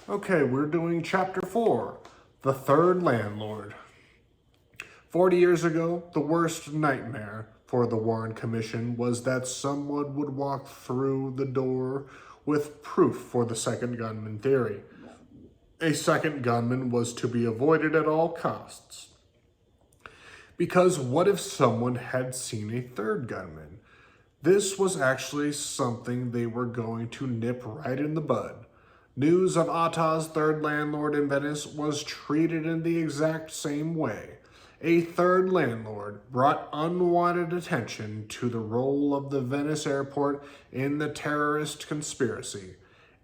Okay, we're doing chapter 4, The Third Landlord. 40 years ago, the worst nightmare for the Warren Commission was that someone would walk through the door with proof for the second gunman theory. A second gunman was to be avoided at all costs. Because what if someone had seen a third gunman? This was actually something they were going to nip right in the bud. News of Atta's third landlord in Venice was treated in the exact same way. A third landlord brought unwanted attention to the role of the Venice airport in the terrorist conspiracy,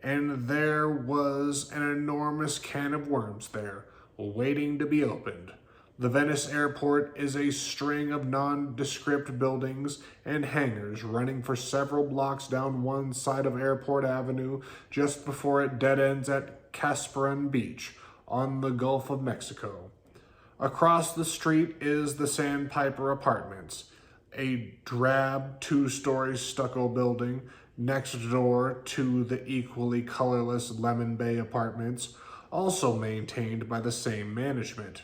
and there was an enormous can of worms there, waiting to be opened. The Venice airport is a string of nondescript buildings and hangars running for several blocks down one side of Airport Avenue just before it dead ends at Casperon Beach on the Gulf of Mexico. Across the street is the Sandpiper Apartments, a drab two-story stucco building next door to the equally colorless Lemon Bay Apartments, also maintained by the same management.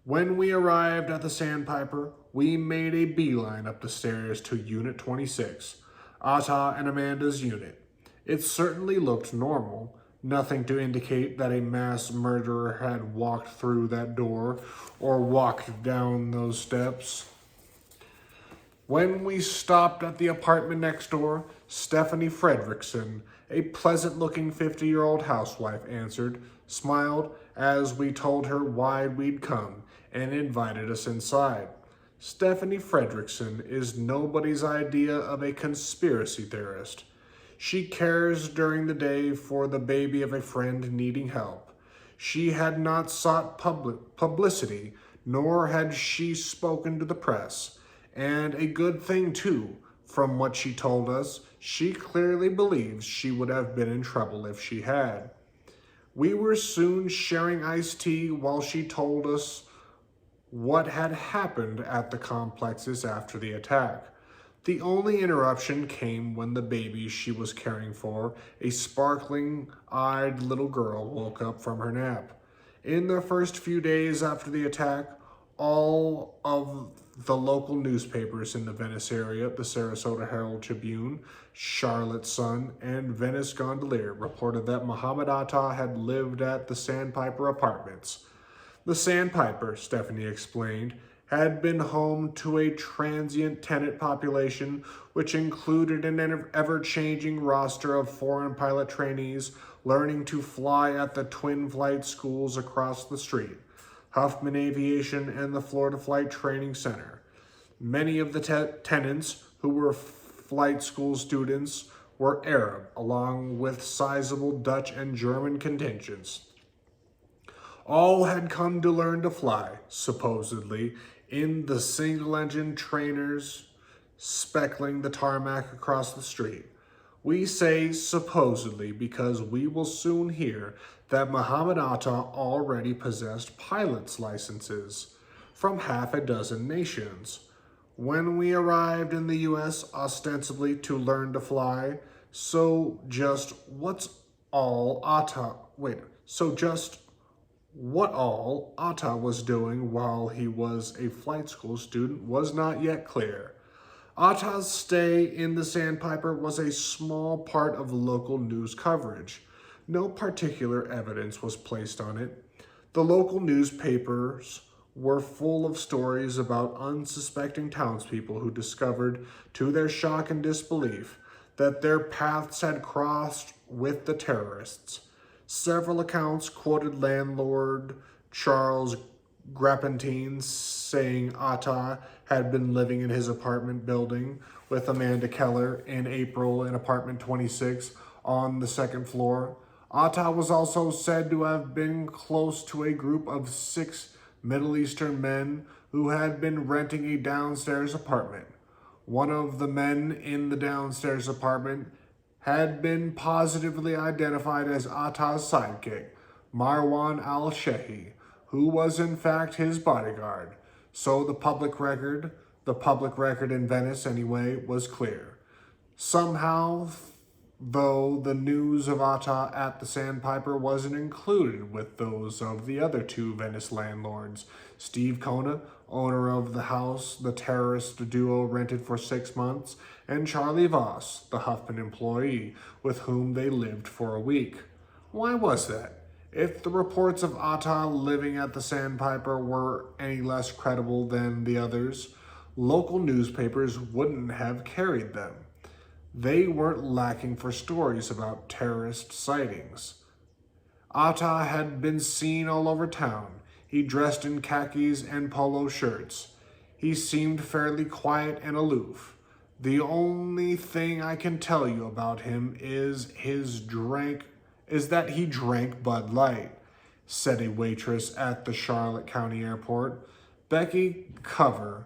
When we arrived at the Sandpiper, we made a beeline up the stairs to Unit 26, Atta and Amanda's unit. It certainly looked normal, nothing to indicate that a mass murderer had walked through that door or walked down those steps. When we stopped at the apartment next door, Stephanie Fredrickson, a pleasant-looking 50-year-old housewife, answered, smiled as we told her why we'd come, and invited us inside. Stephanie Fredrickson is nobody's idea of a conspiracy theorist. She cares during the day for the baby of a friend needing help. She had not sought publicity, nor had she spoken to the press. And a good thing, too. From what she told us, she clearly believes she would have been in trouble if she had. We were soon sharing iced tea while she told us what had happened at the complexes after the attack. The only interruption came when the baby she was caring for, a sparkling-eyed little girl, woke up from her nap. In the first few days after the attack, all of the local newspapers in the Venice area, the Sarasota Herald Tribune, Charlotte Sun, and Venice Gondolier, reported that Mohomed Atta had lived at the Sandpiper Apartments. The Sandpiper, Stephanie explained, had been home to a transient tenant population which included an ever-changing roster of foreign pilot trainees learning to fly at the twin flight schools across the street, Huffman Aviation and the Florida Flight Training Center. Many of the tenants who were flight school students were Arab, along with sizable Dutch and German contingents. All had come to learn to fly, supposedly, in the single-engine trainers speckling the tarmac across the street. We say supposedly because we will soon hear that Mohomed Atta already possessed pilot's licenses from half a dozen nations. When we arrived in the U.S. ostensibly to learn to fly, what all Atta was doing while he was a flight school student was not yet clear. Atta's stay in the Sandpiper was a small part of local news coverage. No particular evidence was placed on it. The local newspapers were full of stories about unsuspecting townspeople who discovered, to their shock and disbelief, that their paths had crossed with the terrorists. Several accounts quoted landlord Charles Grappentine saying Atta had been living in his apartment building with Amanda Keller in April in apartment 26 on the second floor. Atta was also said to have been close to a group of 6 Middle Eastern men who had been renting a downstairs apartment. One of the men in the downstairs apartment had been positively identified as Atta's sidekick, Marwan al-Shehi, who was in fact his bodyguard. So the public record in Venice anyway, was clear. Somehow, though the news of Atta at the Sandpiper wasn't included with those of the other two Venice landlords. Steve Kona, owner of the house the terrorist duo rented for 6 months, and Charlie Voss, the Huffman employee, with whom they lived for a week. Why was that? If the reports of Atta living at the Sandpiper were any less credible than the others, local newspapers wouldn't have carried them. They weren't lacking for stories about terrorist sightings. Atta had been seen all over town. He dressed in khakis and polo shirts. He seemed fairly quiet and aloof. The only thing I can tell you about him is that he drank Bud Light, said a waitress at the Charlotte County Airport. Becky Cover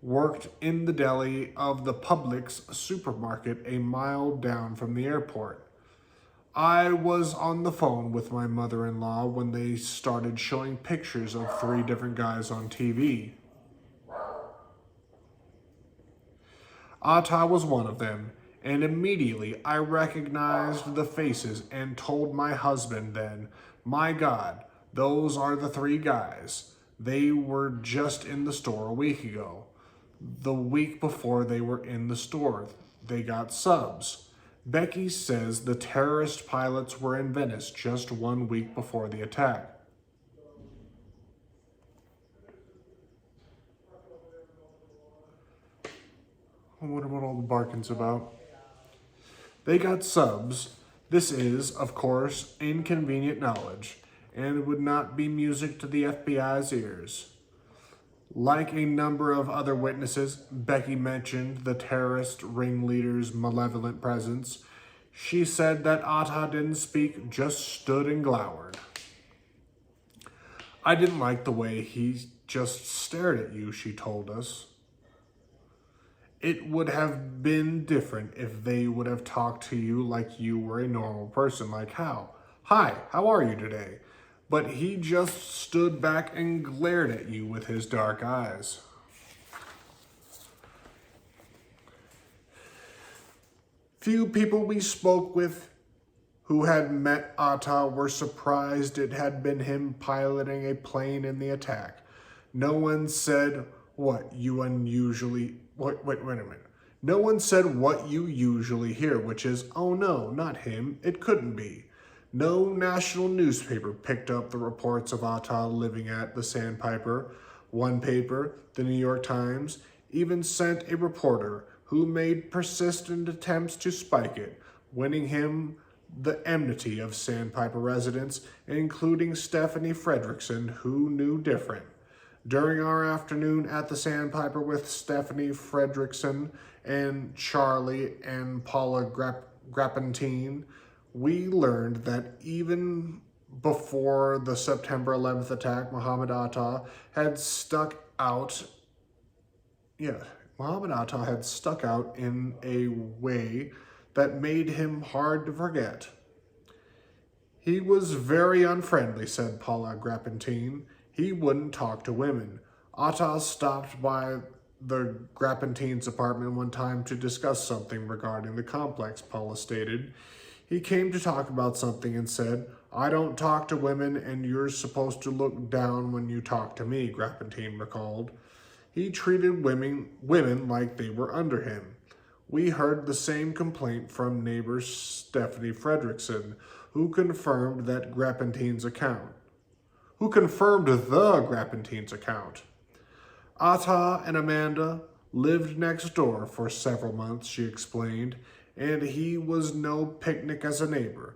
worked in the deli of the Publix supermarket a mile down from the airport. I was on the phone with my mother-in-law when they started showing pictures of 3 different guys on TV. Atta was one of them, and immediately I recognized the faces and told my husband then, "My God, those are the 3 guys. They were just in the store a week ago. The week before they were in the store, they got subs." Becky says the terrorist pilots were in Venice just 1 week before the attack. I wonder what all the barking's about. They got subs. This is, of course, inconvenient knowledge, and it would not be music to the FBI's ears. Like a number of other witnesses, Becky mentioned the terrorist ringleader's malevolent presence. She said that Atta didn't speak, just stood and glowered. "I didn't like the way he just stared at you," she told us. "It would have been different if they would have talked to you like you were a normal person, like hi, how are you today? But he just stood back and glared at you with his dark eyes." Few people we spoke with who had met Atta were surprised it had been him piloting a plane in the attack. No one said what you unusually... Wait a minute. No one said what you usually hear, which is, "Oh no, not him, it couldn't be." No national newspaper picked up the reports of Atta living at the Sandpiper. One paper, the New York Times, even sent a reporter who made persistent attempts to spike it, winning him the enmity of Sandpiper residents, including Stephanie Fredrickson, who knew different. During our afternoon at the Sandpiper with Stephanie Fredrickson and Charlie and Paula Grappentine, we learned that even before the September 11th attack, Mohomed Atta had stuck out in a way that made him hard to forget. "He was very unfriendly," said Paula Grappentine. "He wouldn't talk to women." Atta stopped by the Grappentine's apartment one time to discuss something regarding the complex, Paula stated. "He came to talk about something and said, 'I don't talk to women and you're supposed to look down when you talk to me,'" Grappentine recalled. "He treated women like they were under him." We heard the same complaint from neighbor Stephanie Fredrickson, who confirmed the Grappentine's account. Atta and Amanda lived next door for several months, she explained, and he was no picnic as a neighbor.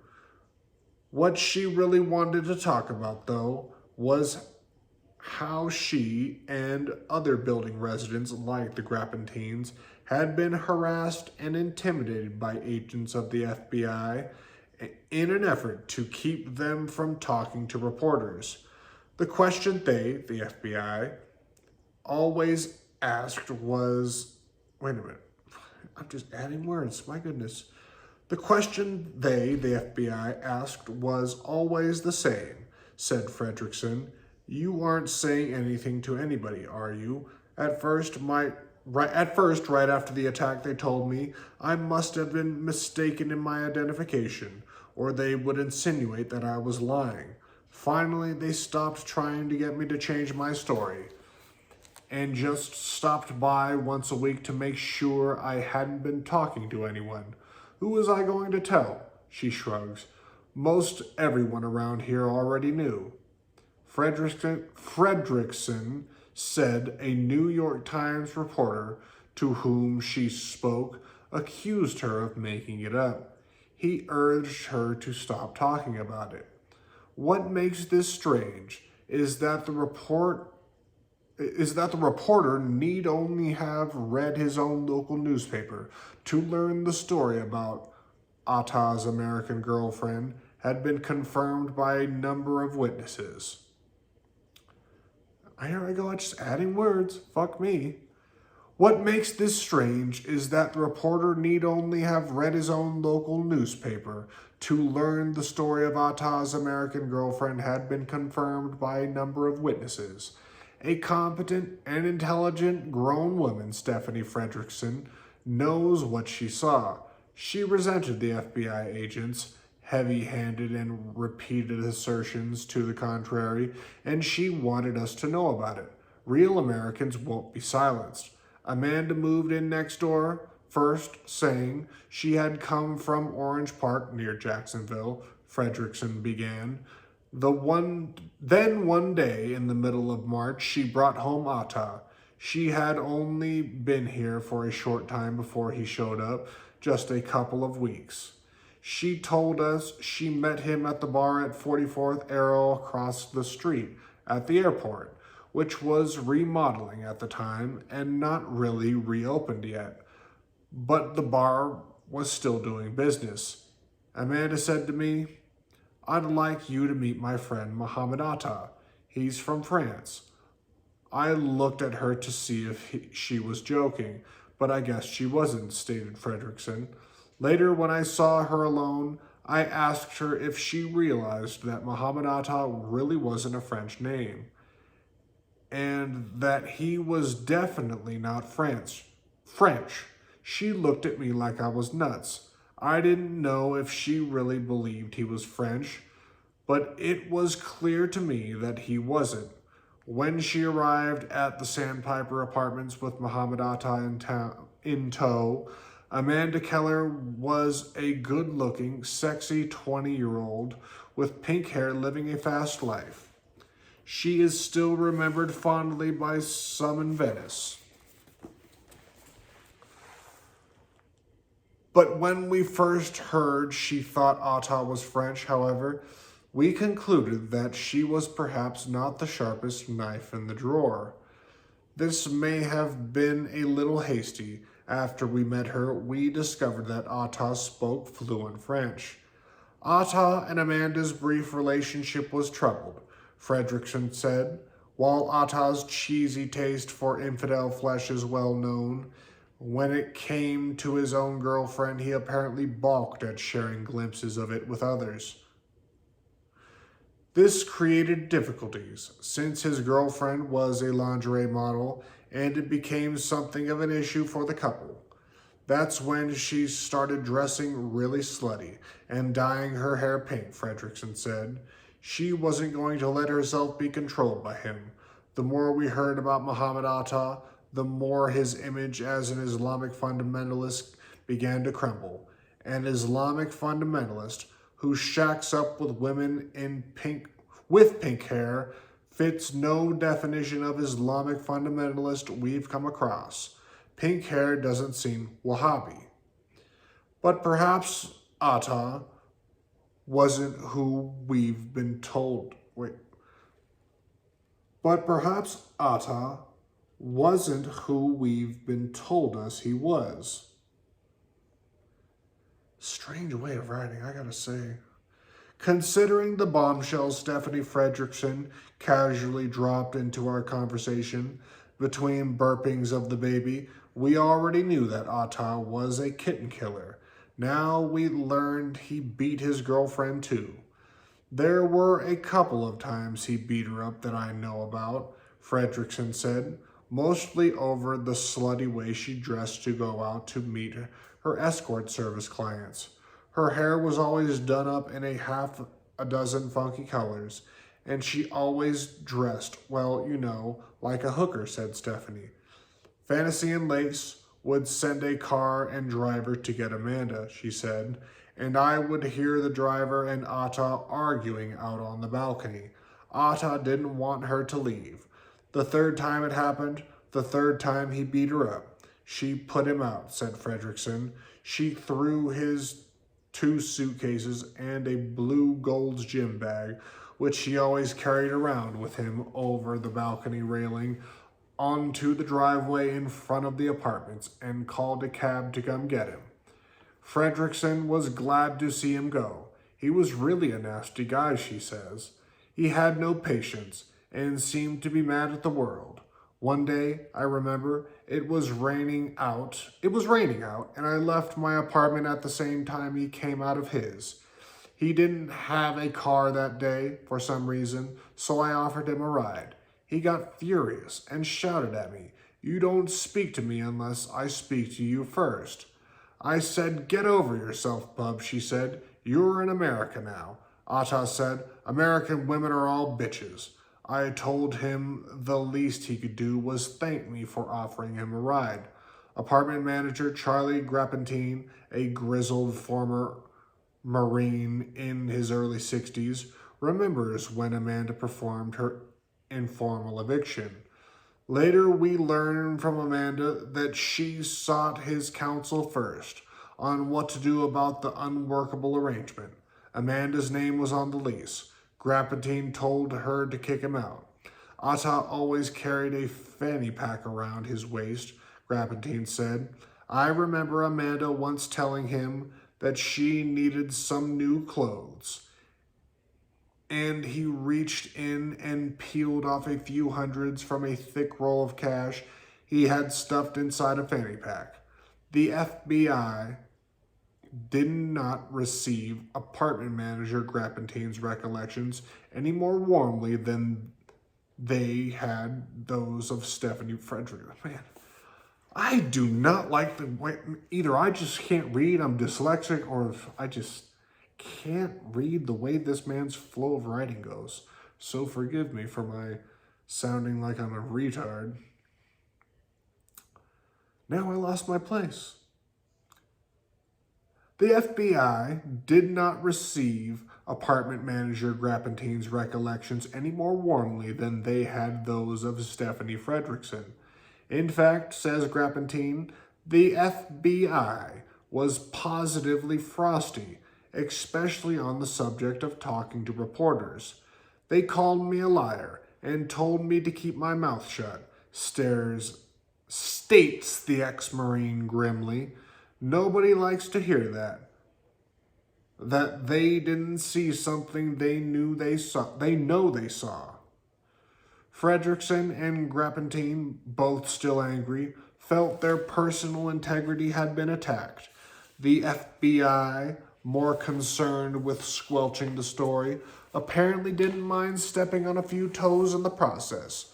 What she really wanted to talk about, though, was how she and other building residents like the Grappentines had been harassed and intimidated by agents of the FBI in an effort to keep them from talking to reporters. The question they, the FBI, always asked was... Wait a minute. I'm just adding words. My goodness. The question they, the FBI, asked was always the same, said Fredrickson. "You aren't saying anything to anybody, are you?" At first, my Right after the attack, they told me I must have been mistaken in my identification, or they would insinuate that I was lying. Finally, they stopped trying to get me to change my story and just stopped by once a week to make sure I hadn't been talking to anyone. Who was I going to tell? She shrugs. Most everyone around here already knew. Fredrickson said a New York Times reporter to whom she spoke accused her of making it up. He urged her to stop talking about it. What makes this strange is that the reporter need only have read his own local newspaper to learn the story about Atta's American girlfriend had been confirmed by a number of witnesses. Here I go, just adding words. Fuck me. What makes this strange is that the reporter need only have read his own local newspaper to learn the story of Atta's American girlfriend had been confirmed by a number of witnesses. A competent and intelligent grown woman, Stephanie Fredrickson, knows what she saw. She resented the FBI agents' heavy-handed and repeated assertions to the contrary, and she wanted us to know about it. Real Americans won't be silenced. Amanda moved in next door, first saying she had come from Orange Park near Jacksonville, Fredrickson began. Then one day in the middle of March, she brought home Atta. She had only been here for a short time before he showed up, just a couple of weeks. She told us she met him at the bar at 44th Arrow across the street at the airport, which was remodeling at the time and not really reopened yet. But the bar was still doing business. Amanda said to me, "I'd like you to meet my friend Mohomed Atta. He's from France." I looked at her to see if she was joking, but I guess she wasn't, stated Fredrickson. Later, when I saw her alone, I asked her if she realized that Mohomed Atta really wasn't a French name, and that he was definitely not French. She looked at me like I was nuts. I didn't know if she really believed he was French, but it was clear to me that he wasn't. When she arrived at the Sandpiper Apartments with Mohomed Atta in tow, Amanda Keller was a good-looking, sexy 20-year-old with pink hair living a fast life. She is still remembered fondly by some in Venice. But when we first heard she thought Atta was French, however, we concluded that she was perhaps not the sharpest knife in the drawer. This may have been a little hasty. After we met her, we discovered that Atta spoke fluent French. Atta and Amanda's brief relationship was troubled, Fredrickson said. While Atta's cheesy taste for infidel flesh is well known, when it came to his own girlfriend, he apparently balked at sharing glimpses of it with others. This created difficulties, since his girlfriend was a lingerie model, and it became something of an issue for the couple. That's when she started dressing really slutty and dyeing her hair pink, Fredrickson said. She wasn't going to let herself be controlled by him. The more we heard about Mohomed Atta, the more his image as an Islamic fundamentalist began to crumble. An Islamic fundamentalist who shacks up with women with pink hair fits no definition of Islamic fundamentalist we've come across. Pink hair doesn't seem Wahhabi. But perhaps Atta wasn't who we've been told. But perhaps Atta wasn't who we've been told us he was. Strange way of writing, I gotta say. Considering the bombshell Stephanie Fredrickson casually dropped into our conversation between burpings of the baby, we already knew that Atta was a kitten killer. Now we learned he beat his girlfriend too. There were a couple of times he beat her up that I know about, Fredrickson said. mostly over the slutty way she dressed to go out to meet her escort service clients. Her hair was always done up in a dozen funky colors, and she always dressed, well, like a hooker, said Stephanie. Fantasy and Lace would send a car and driver to get Amanda, she said, and I would hear the driver and Atta arguing out on the balcony. Atta didn't want her to leave. The third time it happened, the third time he beat her up. She put him out, said Fredrickson. She threw his 2 suitcases and a blue Gold's gym bag, which he always carried around with him, over the balcony railing onto the driveway in front of the apartments, and called a cab to come get him. Fredrickson was glad to see him go. He was really a nasty guy, she says. He had no patience and seemed to be mad at the world. One day, I remember, it was raining out, and I left my apartment at the same time he came out of his. He didn't have a car that day for some reason, so I offered him a ride. He got furious and shouted at me, "You don't speak to me unless I speak to you first." I said, "Get over yourself, bub," she said. "You're in America now." Atta said, "American women are all bitches." I told him the least he could do was thank me for offering him a ride. Apartment manager Charlie Grappentine, a grizzled former Marine in his early 60s, remembers when Amanda performed her informal eviction. Later, we learned from Amanda that she sought his counsel first on what to do about the unworkable arrangement. Amanda's name was on the lease. Grappentine told her to kick him out. Atta always carried a fanny pack around his waist, Grappentine said. I remember Amanda once telling him that she needed some new clothes, and he reached in and peeled off a few hundreds from a thick roll of cash he had stuffed inside a fanny pack. The FBI did not receive apartment manager Grappentine's recollections any more warmly than they had those of Stephanie Frederick. Man, I do not like the way, either I just can't read, I'm dyslexic, or I just can't read the way this man's flow of writing goes. So forgive me for my sounding like I'm a retard. Now I lost my place. The FBI did not receive apartment manager Grappentine's recollections any more warmly than they had those of Stephanie Fredrickson. In fact, says Grappentine, the FBI was positively frosty, especially on the subject of talking to reporters. They called me a liar and told me to keep my mouth shut, states the ex-Marine grimly. Nobody likes to hear that. That they didn't see something they know they saw. Fredrickson and Grappentine, both still angry, felt their personal integrity had been attacked. The FBI, more concerned with squelching the story, apparently didn't mind stepping on a few toes in the process.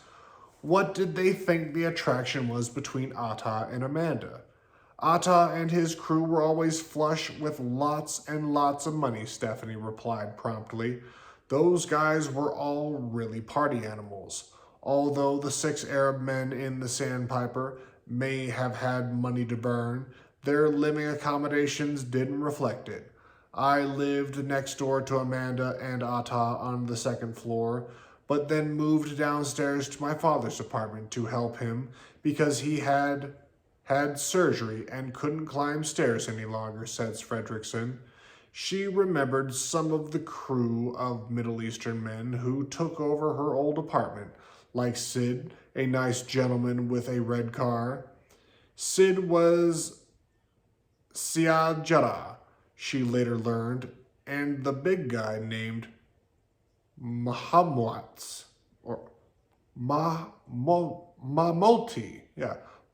What did they think the attraction was between Atta and Amanda? Atta and his crew were always flush with lots and lots of money, Stephanie replied promptly. Those guys were all really party animals. Although the 6 Arab men in the Sandpiper may have had money to burn, their living accommodations didn't reflect it. I lived next door to Amanda and Atta on the 2nd floor, but then moved downstairs to my father's apartment to help him because he had surgery and couldn't climb stairs any longer, says Fredrickson. She remembered some of the crew of Middle Eastern men who took over her old apartment, like Sid, a nice gentleman with a red car. Sid was Siad Jarrah, she later learned, and the big guy named Mohomed, or Mahmouti,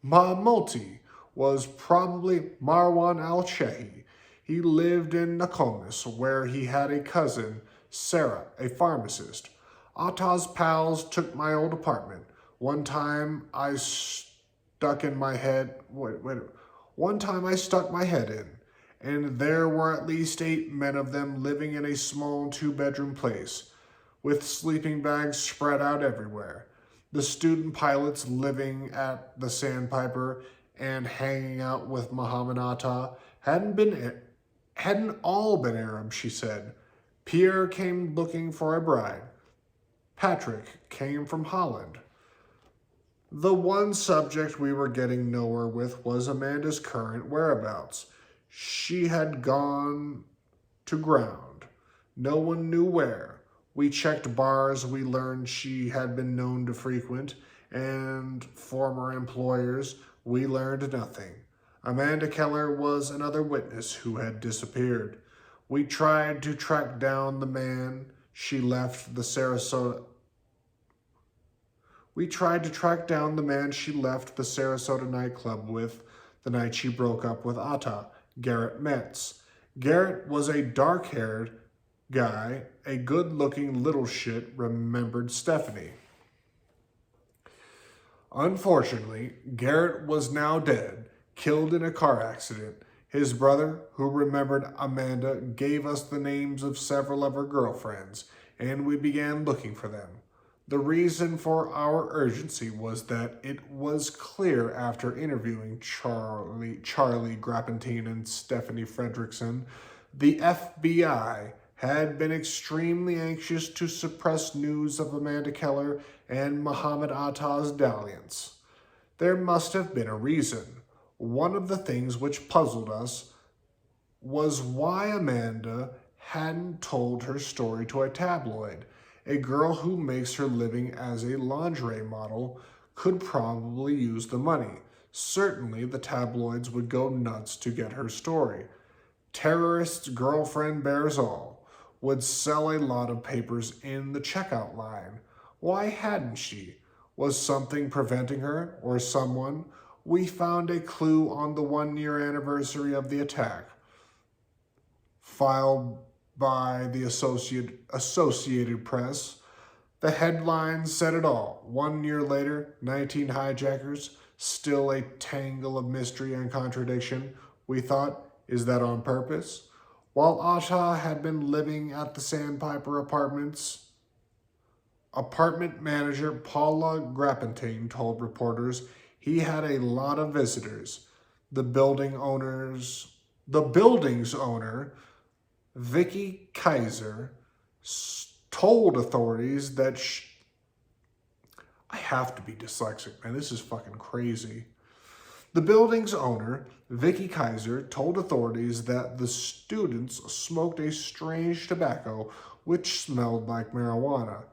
Mahmouti was probably Marwan al-Shehi. He lived in Nokomis, where he had a cousin, Sarah, a pharmacist. Atta's pals took my old apartment. One time I stuck in my head, one time I stuck my head in, and there were at least 8 men of them living in a small 2-bedroom place, with sleeping bags spread out everywhere. The student pilots living at the Sandpiper and hanging out with Mohomed Atta hadn't all been Arab, she said. Pierre came looking for a bride. Patrick came from Holland. The one subject we were getting nowhere with was Amanda's current whereabouts. She had gone to ground. No one knew where. We checked bars we learned she had been known to frequent, and former employers. We learned nothing. Amanda Keller was another witness who had disappeared. We tried to track down the man she left the Sarasota nightclub with the night she broke up with Atta, Garrett Metz. Garrett was a dark-haired guy, a good-looking little shit, remembered Stephanie. Unfortunately, Garrett was now dead, killed in a car accident. His brother, who remembered Amanda, gave us the names of several of her girlfriends, and we began looking for them. The reason for our urgency was that it was clear after interviewing Charlie Grappentine and Stephanie Fredrickson, the FBI had been extremely anxious to suppress news of Amanda Keller and Mohomed Atta's dalliance. There must have been a reason. One of the things which puzzled us was why Amanda hadn't told her story to a tabloid. A girl who makes her living as a lingerie model could probably use the money. Certainly the tabloids would go nuts to get her story. Terrorist's girlfriend bears all. Would sell a lot of papers in the checkout line. Why hadn't she? Was something preventing her, or someone? We found a clue on the 1-year anniversary of the attack, filed by the Associated Press. The headline said it all. 1 year later, 19 hijackers, still a tangle of mystery and contradiction. We thought, is that on purpose? While Atta had been living at the Sandpiper Apartments, apartment manager Paula Grappentine told reporters he had a lot of visitors. The building's owner, Vicky Kaiser, told authorities that I have to be dyslexic, man. This is fucking crazy. The building's owner, Vicky Kaiser, told authorities that the students smoked a strange tobacco which smelled like marijuana.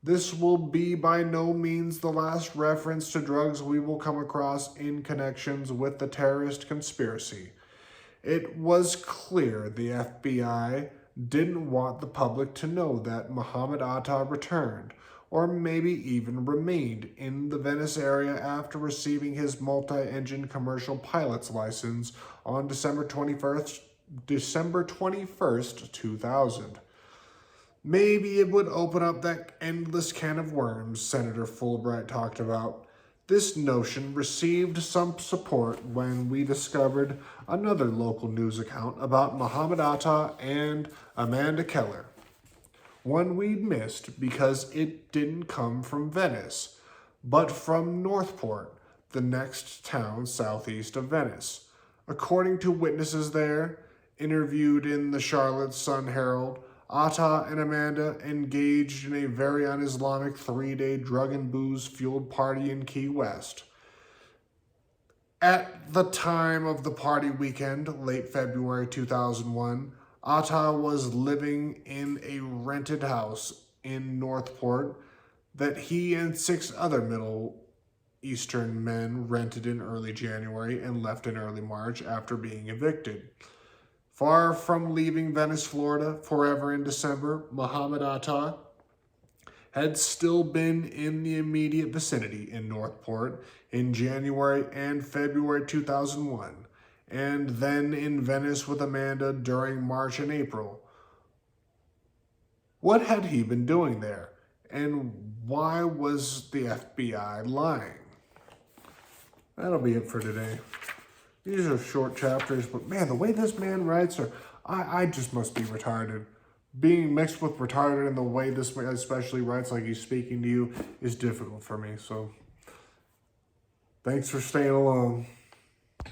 This will be by no means the last reference to drugs we will come across in connections with the terrorist conspiracy. It was clear the FBI didn't want the public to know that Mohomed Atta returned, or maybe even remained in the Venice area after receiving his multi-engine commercial pilot's license on December 21st, 2000. Maybe it would open up that endless can of worms Senator Fulbright talked about. This notion received some support when we discovered another local news account about Mohomed Atta and Amanda Keller. One we'd missed because it didn't come from Venice, but from Northport, the next town southeast of Venice. According to witnesses there, interviewed in the Charlotte Sun-Herald, Atta and Amanda engaged in a very un-Islamic 3-day drug and booze-fueled party in Key West. At the time of the party weekend, late February 2001, Atta was living in a rented house in Northport that he and 6 other Middle Eastern men rented in early January and left in early March after being evicted. Far from leaving Venice, Florida forever in December, Mohomed Atta had still been in the immediate vicinity in Northport in January and February 2001, and then in Venice with Amanda during March and April. What had he been doing there? And why was the FBI lying? That'll be it for today. These are short chapters, but man, the way this man writes, I just must be retarded. Being mixed with retarded and the way this man especially writes like he's speaking to you is difficult for me. So thanks for staying along.